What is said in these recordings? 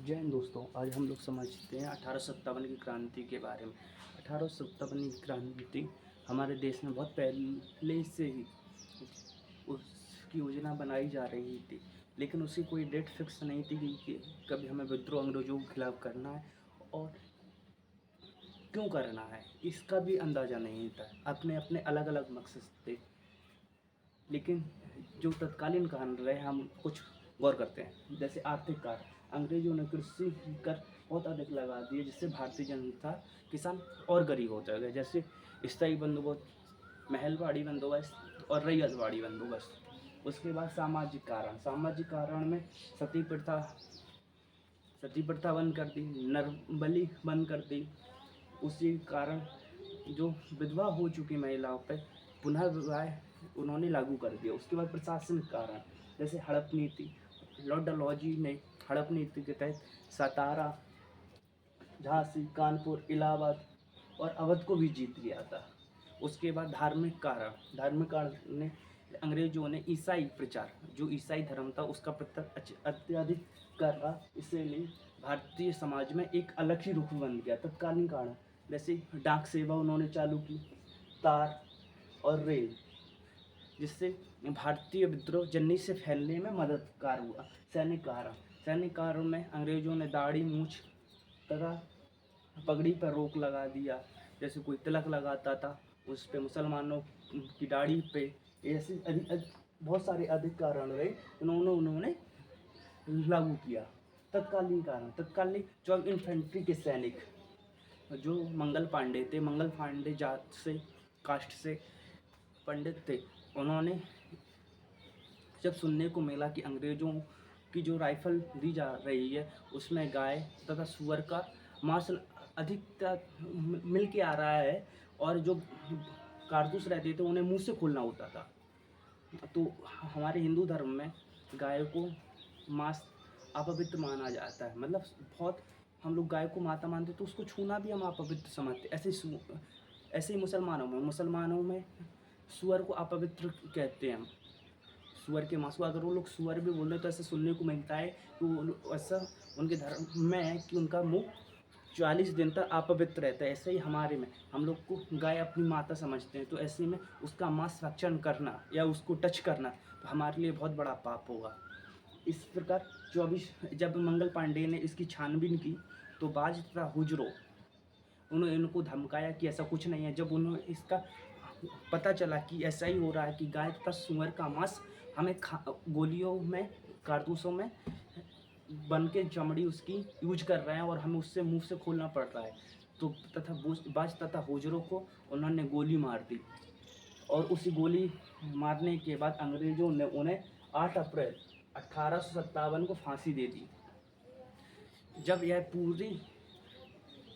जय हिंद दोस्तों। आज हम लोग समझते हैं 1857 की क्रांति के बारे में। 1857 की क्रांति हमारे देश में बहुत पहले से ही उसकी योजना बनाई जा रही थी, लेकिन उसकी कोई डेट फिक्स नहीं थी कि कभी हमें विद्रोह अंग्रेजों के खिलाफ करना है और क्यों करना है, इसका भी अंदाज़ा नहीं था। अपने अपने अलग अलग मकसद थे, लेकिन जो तत्कालीन कारण रहे हम कुछ गौर करते हैं। जैसे आर्थिक कारण, अंग्रेजों ने कृषि कर बहुत अधिक लगा दिए, जिससे भारतीय जनता किसान और गरीब होता गया। जैसे स्थायी बंदोबस्त, महलवाड़ी बंदोबस्त और रैयतवाड़ी बंदोबस्त। उसके बाद सामाजिक कारण, सामाजिक कारण में सती प्रथा बंद कर दी, नरबली बंद कर दी। उसी कारण जो विधवा हो चुकी महिलाओं पर पुनः विवाह उन्होंने लागू कर दिया। उसके बाद प्रशासनिक कारण, जैसे हड़प नीति, लॉर्ड डलहौजी ने हड़प नीति के तहत सतारा, झांसी, कानपुर, इलाहाबाद और अवध को भी जीत लिया था। उसके बाद धार्मिक कारण ने अंग्रेजों ने ईसाई प्रचार, जो ईसाई धर्म था उसका प्रचार अत्यधिक कर रहा, इसीलिए भारतीय समाज में एक अलग ही रुख बन गया। तत्कालीन कारण जैसे डाक सेवा उन्होंने चालू की, तार और रेल, जिससे भारतीय विद्रोह जल्दी से फैलने में मददगार हुआ। सैनिक कारणों में अंग्रेजों ने दाढ़ी, मूछ तथा पगड़ी पर रोक लगा दिया। जैसे कोई तिलक लगाता था, उस पे मुसलमानों की दाढ़ी पे, ऐसे बहुत सारे अधिक कारण रहे, उन्होंने लागू किया। तत्कालीन जब इन्फेंट्री के सैनिक जो मंगल पांडे जात से, कास्ट से पंडित थे, उन्होंने जब सुनने को मिला कि अंग्रेज़ों की जो राइफल दी जा रही है उसमें गाय तथा सुअर का मांस अधिकतर मिल के आ रहा है और जो कारतूस रहते थे उन्हें मुंह से खोलना होता था, तो हमारे हिंदू धर्म में गाय को मांस अपवित्र माना जाता है। मतलब बहुत हम लोग गाय को माता मानते, तो उसको छूना भी हम अपवित्र समझते। ऐसे ही मुसलमानों में सुअर को अपवित्र कहते हैं। सुअर के मांस को अगर वो लोग सुअर भी बोल रहे तो ऐसा सुनने को मिलता है कि ऐसा उनके धर्म में है कि उनका मुंह 40 दिन तक अपवित्र रहता है। ऐसे ही हमारे में हम लोग को गाय अपनी माता समझते हैं, तो ऐसे में उसका मांस भक्षण करना या उसको टच करना तो हमारे लिए बहुत बड़ा पाप होगा। इस प्रकार जब मंगल पांडे ने इसकी छानबीन की तो बाज तथा हुजरों उन्होंने इनको धमकाया कि ऐसा कुछ नहीं है। जब उन्होंने इसका पता चला कि ऐसा ही हो रहा है कि गाय तथा सुअर का मांस हमें गोलियों में, कारतूसों में बन के चमड़ी उसकी यूज कर रहे हैं और हमें उससे मुंह से खोलना पड़ रहा है, तो बाज तथा हुजरों को उन्होंने गोली मार दी। और उसी गोली मारने के बाद अंग्रेजों ने उन्हें 8 अप्रैल 1857 को फांसी दे दी। जब यह पूरी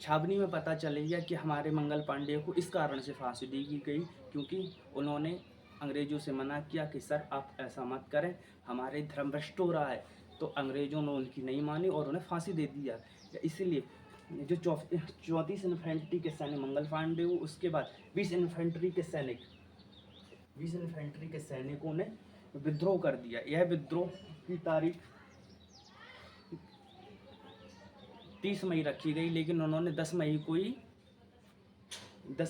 छावनी में पता चलेगा कि हमारे मंगल पांडे को इस कारण से फांसी दी गई क्योंकि उन्होंने अंग्रेज़ों से मना किया कि सर आप ऐसा मत करें, हमारे धर्म भ्रष्ट हो रहा है, तो अंग्रेज़ों ने उनकी नहीं मानी और उन्हें फांसी दे दिया। इसीलिए जो 34 इन्फेंट्री के सैनिक मंगल पांडे हो, उसके बाद 20 इन्फेंट्री के सैनिकों ने विद्रोह कर दिया। यह विद्रोह की तारीख 30 मई रखी गई, लेकिन उन्होंने 10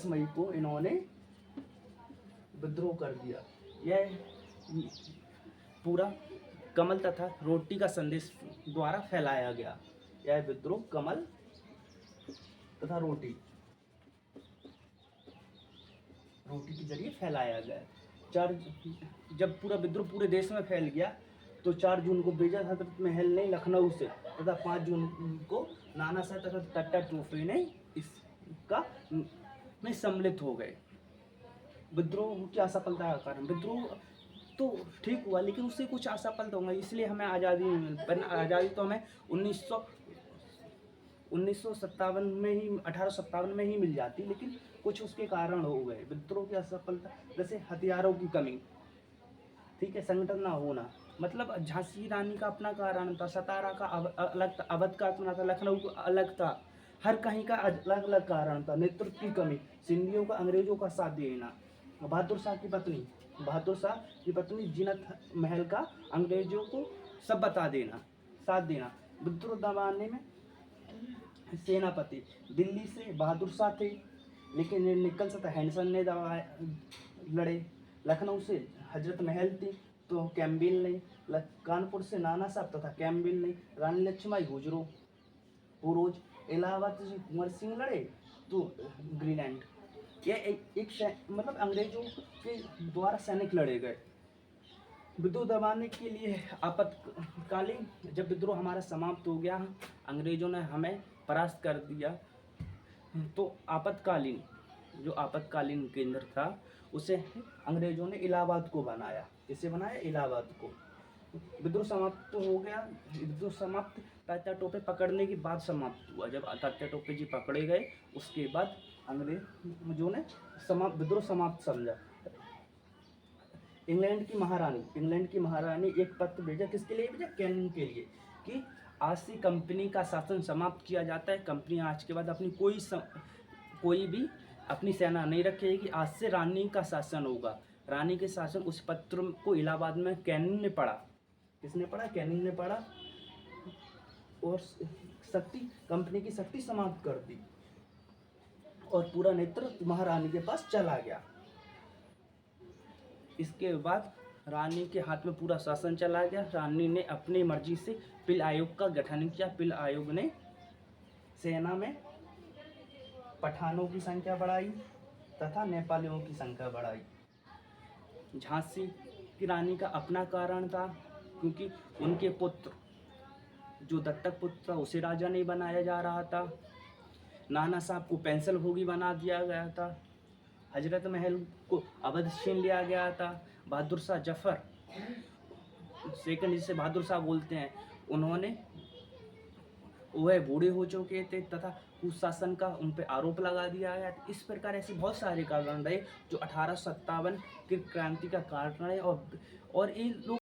मई को इन्होंने विद्रोह कर दिया। यह पूरा कमल तथा रोटी का संदेश द्वारा फैलाया गया। यह विद्रोह कमल तथा रोटी के जरिए फैलाया गया। जब पूरा विद्रोह पूरे देश में फैल गया तो 4 जून को बेजर हजरत महल ने लखनऊ से तथा 5 जून को नाना साहब तथा टट्टा टोपे ने इसका में सम्मिलित हो गए। विद्रोह की असफलता का कारण, विद्रोह तो ठीक हुआ लेकिन उससे कुछ असफलता होगा, इसलिए हमें आज़ादी नहीं मिल पाई। आज़ादी तो हमें 1857 में ही मिल जाती, लेकिन कुछ उसके कारण हो गए। विद्रोह की असफलता जैसे हथियारों की कमी, ठीक है, संगठन ना होना, मतलब झांसी रानी का अपना कारण था, सतारा का अलग था, अवध का अपना था, लखनऊ का अलग था, हर कहीं का अलग अलग कारण था। नेतृत्व की कमी, सिंधियों का अंग्रेजों का साथ देना, बहादुर शाह की पत्नी जीनत महल का अंग्रेजों को सब साथ देना, विद्रोह दबाने में सेनापति दिल्ली से बहादुर शाह थे, लेकिन निकल हैंडसन ने दबाया, लड़े। लखनऊ से हजरत महल थी तो कैम्बिल ने, कानपुर से नाना साहब तथा कैम्बिल ने, रानी लक्ष्मीबाई हुरोज, इलाहाबाद से कुंवर सिंह लड़े तो ग्रीनलैंड। यह मतलब अंग्रेजों के द्वारा सैनिक लड़े गए। विद्रोह दबाने के लिए आपातकालीन, जब विद्रोह हमारा समाप्त हो गया, अंग्रेजों ने हमें परास्त कर दिया, तो आपातकालीन जो आपातकालीन केंद्र था उसे अंग्रेजों ने इलाहाबाद को बनाया। किसे बनाया? इलाहाबाद को। विद्रोह समाप्त हो गया। विद्रोह समाप्त तात्या टोपे पकड़ने के बाद समाप्त हुआ। जब तात्या टोपे जी पकड़े गए उसके बाद अंग्रेजों ने विद्रोह समाप्त समझा। इंग्लैंड की महारानी एक पत्र भेजा, किसके लिए भेजा? कैनिंग के लिए, कि आज से कंपनी का शासन समाप्त किया जाता है। कंपनी आज के बाद अपनी कोई भी अपनी सेना नहीं रखेगी। आज से रानी का शासन होगा। रानी के शासन, उस पत्र को इलाहाबाद में कैनिंग ने पढ़ा। किसने पढ़ा? कैनिंग ने पढ़ा और कंपनी की शक्ति समाप्त कर दी और पूरा नेतृत्व महारानी के पास चला गया। इसके बाद रानी के हाथ में पूरा शासन चला गया। रानी ने अपनी मर्जी से पिल आयोग का गठन किया। पिल आयोग ने सेना में पठानों की संख्या बढ़ाई तथा नेपालियों की संख्या बढ़ाई। झांसी की रानी का अपना कारण था, क्योंकि उनके पुत्र, जो दत्तक पुत्र था, उसे राजा नहीं बनाया जा रहा था। नाना साहब को पेंसिल भोगी बना दिया गया था। हजरत महल को अवध छीन लिया गया था। बहादुर शाह जफर सेकंड, जिसे बहादुर शाह बोलते हैं, उन्होंने वह बूढ़े हो चुके थे तथा कुशासन का उन पर आरोप लगा दिया गया। इस प्रकार ऐसे बहुत सारे कारण रहे जो 1857 की क्रांति का कारण रहे। और ये लोग